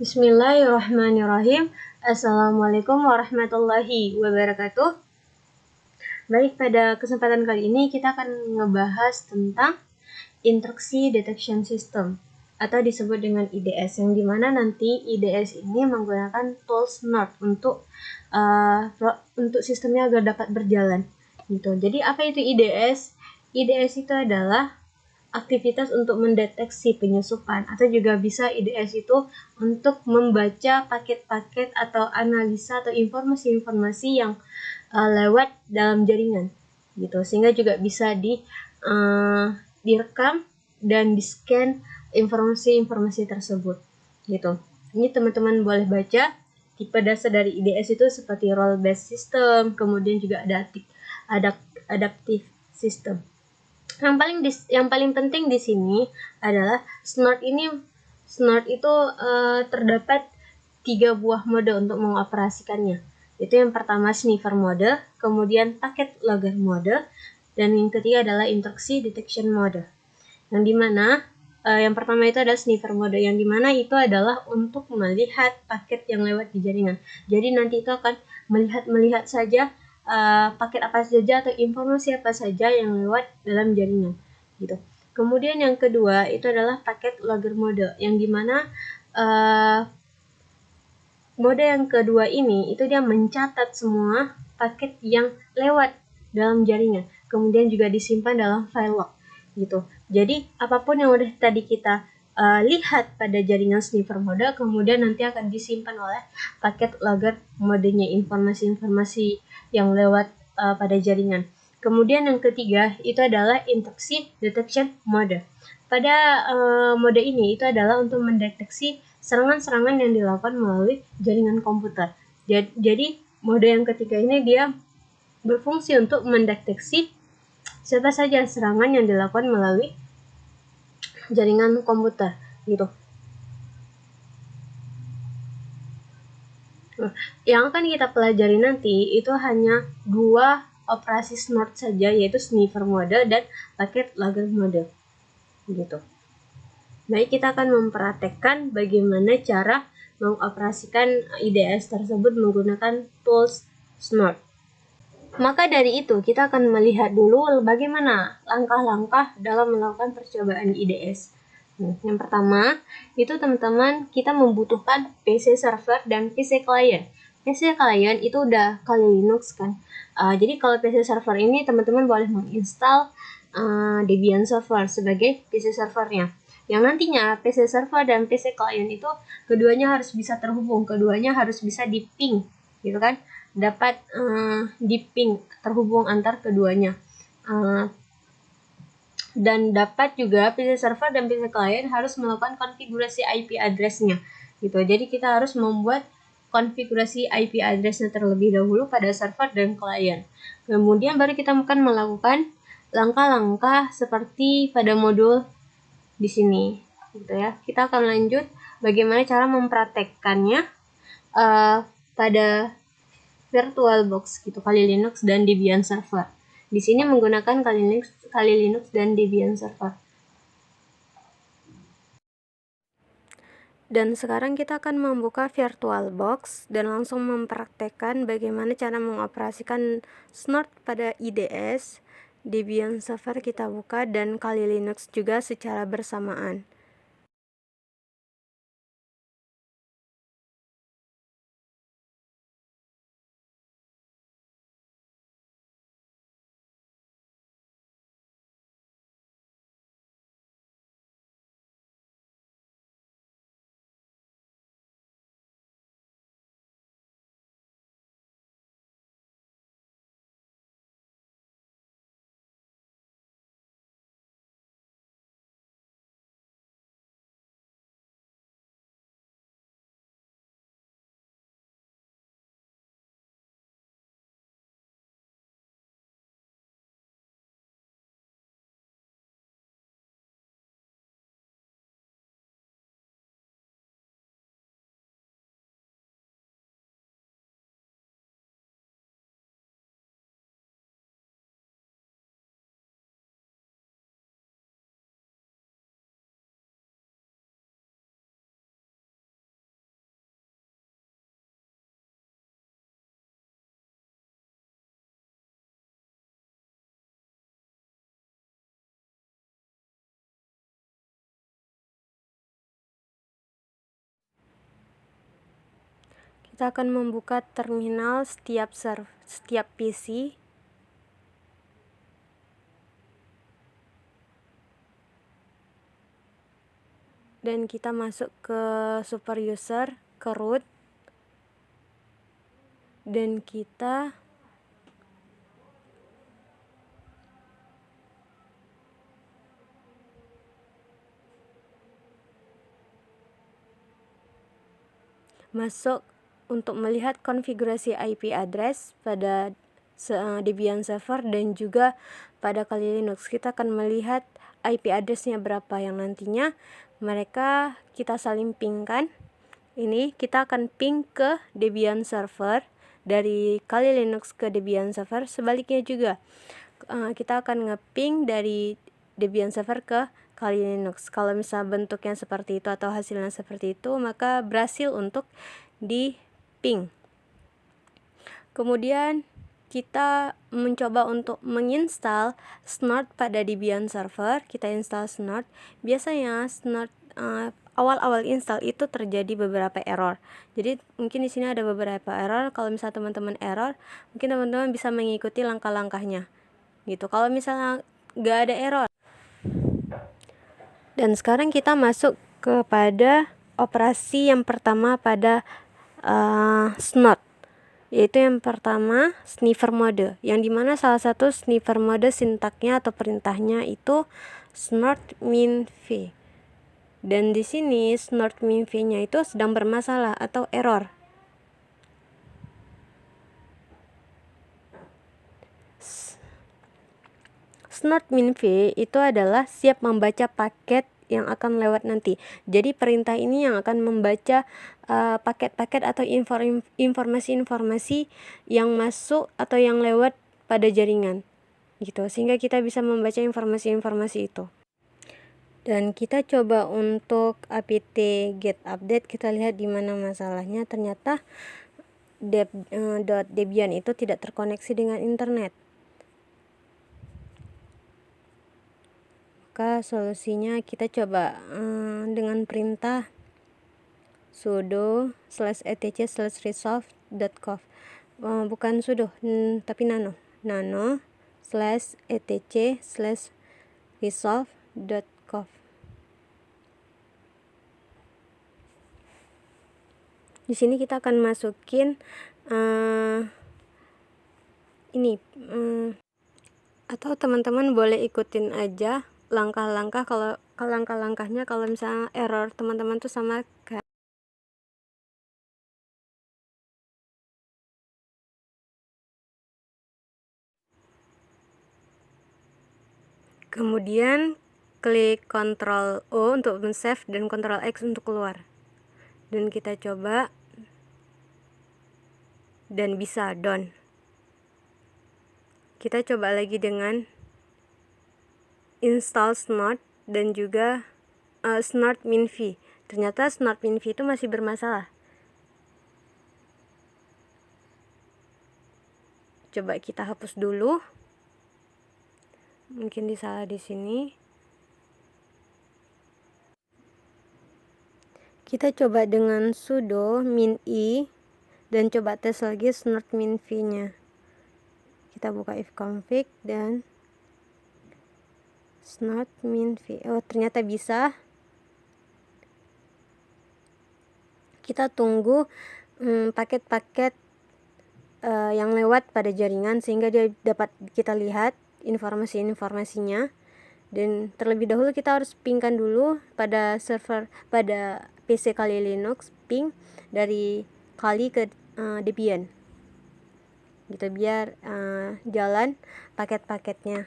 Bismillahirrahmanirrahim. Assalamualaikum warahmatullahi wabarakatuh. Baik, pada kesempatan kali ini kita akan ngebahas tentang Intrusi Detection System atau disebut dengan IDS, yang dimana nanti IDS ini menggunakan tools NORD untuk sistemnya agar dapat berjalan gitu. Jadi apa itu IDS? IDS itu adalah aktivitas untuk mendeteksi penyusupan, atau juga bisa IDS itu untuk membaca paket-paket atau analisa atau informasi-informasi yang lewat dalam jaringan gitu, sehingga juga bisa direkam dan di-scan informasi-informasi tersebut gitu. Ini teman-teman boleh baca tipe dasar dari IDS itu seperti role based system, kemudian juga adaptive system. Yang paling penting di sini adalah Snort itu terdapat 3 buah mode untuk mengoperasikannya. Itu yang pertama sniffer mode, kemudian packet logger mode, dan yang ketiga adalah intrusi detection mode. Yang dimana yang pertama itu adalah sniffer mode, yang dimana itu adalah untuk melihat paket yang lewat di jaringan. Jadi nanti itu akan melihat saja paket apa saja atau informasi apa saja yang lewat dalam jaringan gitu. Kemudian yang kedua itu adalah packet logger mode, yang dimana mode yang kedua ini itu dia mencatat semua paket yang lewat dalam jaringan, kemudian juga disimpan dalam file log gitu. Jadi apapun yang udah tadi kita lihat pada jaringan sniffer mode, kemudian nanti akan disimpan oleh paket logger modenya, informasi-informasi yang lewat pada jaringan. Kemudian yang ketiga itu adalah intrusi detection mode. Pada mode ini itu adalah untuk mendeteksi serangan-serangan yang dilakukan melalui jaringan komputer. Jadi mode yang ketiga ini dia berfungsi untuk mendeteksi siapa saja serangan yang dilakukan melalui jaringan komputer gitu. Yang akan kita pelajari nanti itu hanya 2 operasi snort saja, yaitu sniffer mode dan packet logger mode gitu. Baik, kita akan mempraktekkan bagaimana cara mengoperasikan IDS tersebut menggunakan tools snort. Maka dari itu kita akan melihat dulu bagaimana langkah-langkah dalam melakukan percobaan IDS. Yang pertama itu teman-teman kita membutuhkan PC server dan PC client. PC client itu udah Kali Linux kan. Jadi kalau PC server ini teman-teman boleh menginstal Debian server sebagai PC servernya. Yang nantinya PC server dan PC client itu keduanya harus bisa terhubung, keduanya harus bisa di-ping gitu kan. Dapat di-ping, terhubung antar keduanya. Dan dapat juga PC server dan PC client harus melakukan konfigurasi IP address-nya gitu. Jadi kita harus membuat konfigurasi IP address-nya terlebih dahulu pada server dan client. Kemudian baru kita akan melakukan langkah-langkah seperti pada modul di sini gitu ya. Kita akan lanjut bagaimana cara mempraktekkannya pada VirtualBox gitu, Kali Linux dan Debian server. Di sini menggunakan Kali Linux dan Debian server. Dan sekarang kita akan membuka VirtualBox dan langsung mempraktekkan bagaimana cara mengoperasikan snort pada IDS. Debian server kita buka dan Kali Linux juga secara bersamaan. Kita akan membuka terminal setiap PC. Dan kita masuk ke super user, ke root, dan kita masuk untuk melihat konfigurasi IP address pada Debian server dan juga pada Kali Linux. Kita akan melihat IP addressnya berapa yang nantinya kita saling pingkan. Ini kita akan ping ke Debian server dari Kali Linux ke Debian server. Sebaliknya juga kita akan ngeping dari Debian server ke Kali Linux. Kalau misal bentuknya seperti itu atau hasilnya seperti itu, maka berhasil untuk di ping. Kemudian kita mencoba untuk menginstal Snort pada Debian server. Kita install Snort. Biasanya Snort awal-awal install itu terjadi beberapa error. Jadi mungkin di sini ada beberapa error. Kalau misalnya teman-teman error, mungkin teman-teman bisa mengikuti langkah-langkahnya. Gitu. Kalau misalnya nggak ada error. Dan sekarang kita masuk kepada operasi yang pertama pada Snort, yaitu yang pertama sniffer mode, yang dimana salah satu sniffer mode sintaknya atau perintahnya itu snort min v. Dan di sini snort min v-nya itu sedang bermasalah atau error. Snort min v itu adalah siap membaca paket yang akan lewat nanti. Jadi perintah ini yang akan membaca paket-paket atau informasi-informasi yang masuk atau yang lewat pada jaringan. Gitu. Sehingga kita bisa membaca informasi-informasi itu. Dan kita coba untuk apt get update, kita lihat di mana masalahnya. Ternyata .debian itu tidak terkoneksi dengan internet. Maka solusinya kita coba dengan perintah sudo /etc/resolve.conf. Bukan sudo, tapi nano /etc/resolve.conf. Di sini kita akan masukin ini atau teman-teman boleh ikutin aja langkah-langkah. Kalau langkah-langkahnya kalau misalnya error teman-teman tuh sama kayak kemudian klik Ctrl O untuk men-save dan Ctrl X untuk keluar. Dan kita coba dan bisa done. Kita coba lagi dengan install Snort dan juga Snort min v. Ternyata Snort min v itu masih bermasalah. Coba kita hapus dulu. Mungkin disalah di sini. Kita coba dengan sudo min i dan coba tes lagi snort min v-nya. Kita buka ifconfig dan snort min v. Oh, ternyata bisa. Kita tunggu paket-paket yang lewat pada jaringan sehingga dia dapat kita lihat informasi-informasinya. Dan terlebih dahulu kita harus pingkan dulu pada server, pada PC Kali Linux, ping dari Kali ke Debian gitu, biar jalan paket-paketnya.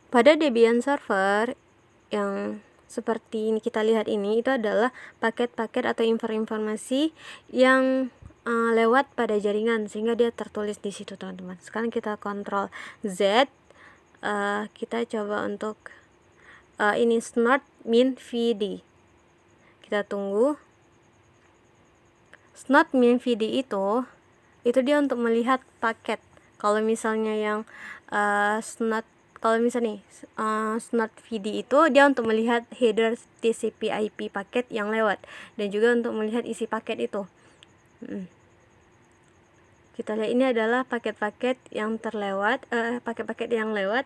Pada Debian server yang seperti ini kita lihat ini, itu adalah paket-paket atau informasi yang lewat pada jaringan sehingga dia tertulis di situ, teman-teman. Sekarang kita Ctrl Z, kita coba untuk ini snort min vd. Kita tunggu. Snort min vd itu dia untuk melihat paket. Kalau misalnya yang snort kalau misalnya nih snort VD itu dia untuk melihat header TCP/IP paket yang lewat dan juga untuk melihat isi paket itu. Kita lihat ini adalah paket-paket yang terlewat, paket-paket yang lewat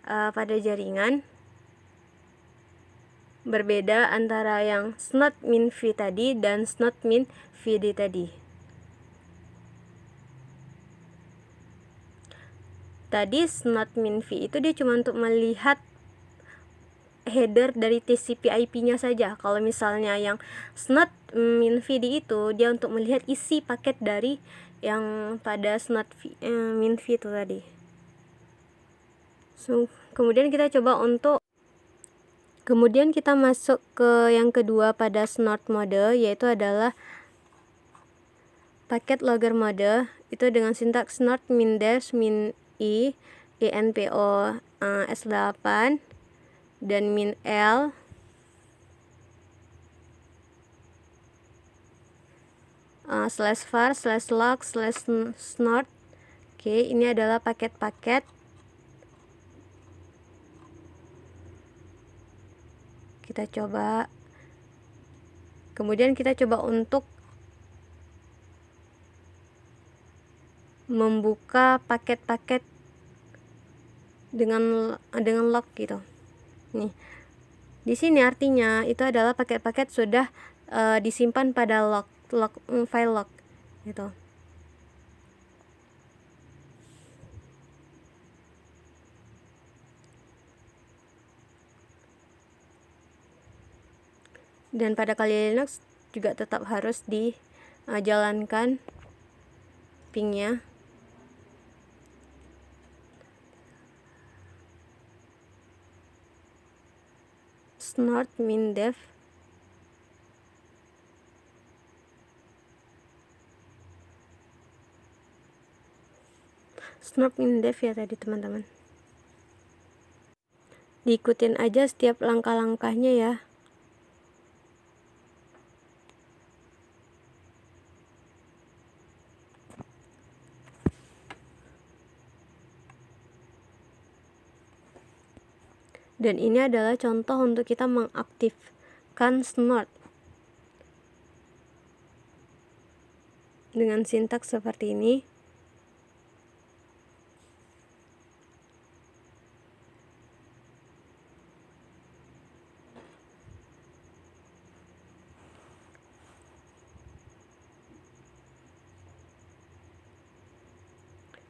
pada jaringan. Berbeda antara yang snort min v tadi dan snort min VD tadi. Tadi snort min v itu dia cuma untuk melihat header dari TCP/IP-nya saja. Kalau misalnya yang snort min VD itu dia untuk melihat isi paket dari yang pada snort min v itu tadi. Kemudian kita masuk ke yang kedua pada snort mode, yaitu adalah paket logger mode. Itu dengan sintaks snort min dash min i INPO S8 dan min L /var/log/snort. Oke, ini adalah paket-paket. Kita coba. Kemudian kita coba untuk membuka paket-paket dengan log gitu. Nih. Di sini artinya itu adalah paket-paket sudah disimpan pada file log gitu. Dan pada Kali Linux juga tetap harus dijalankan pingnya. Snort min dev. Snort min dev ya tadi teman-teman. Diikutin aja setiap langkah-langkahnya ya. Dan ini adalah contoh untuk kita mengaktifkan snort dengan sintaks seperti ini.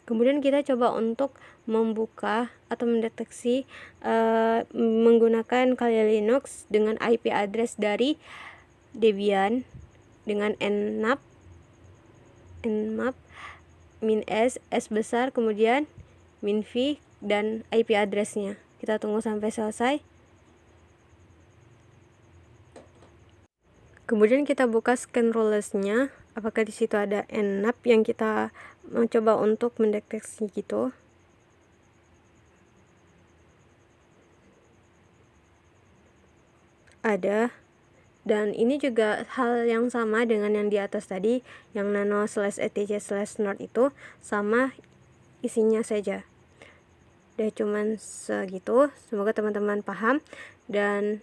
Kemudian kita coba untuk membuka atau mendeteksi menggunakan Kali Linux dengan IP address dari Debian dengan nmap min s besar, kemudian min v dan IP addressnya. Kita tunggu sampai selesai. Kemudian kita buka scan rules-nya, apakah di situ ada nmap yang kita mencoba untuk mendeteksi gitu. Ada. Dan ini juga hal yang sama dengan yang di atas tadi, yang nano/etc/snort itu sama isinya saja. Udah cuman segitu. Semoga teman-teman paham dan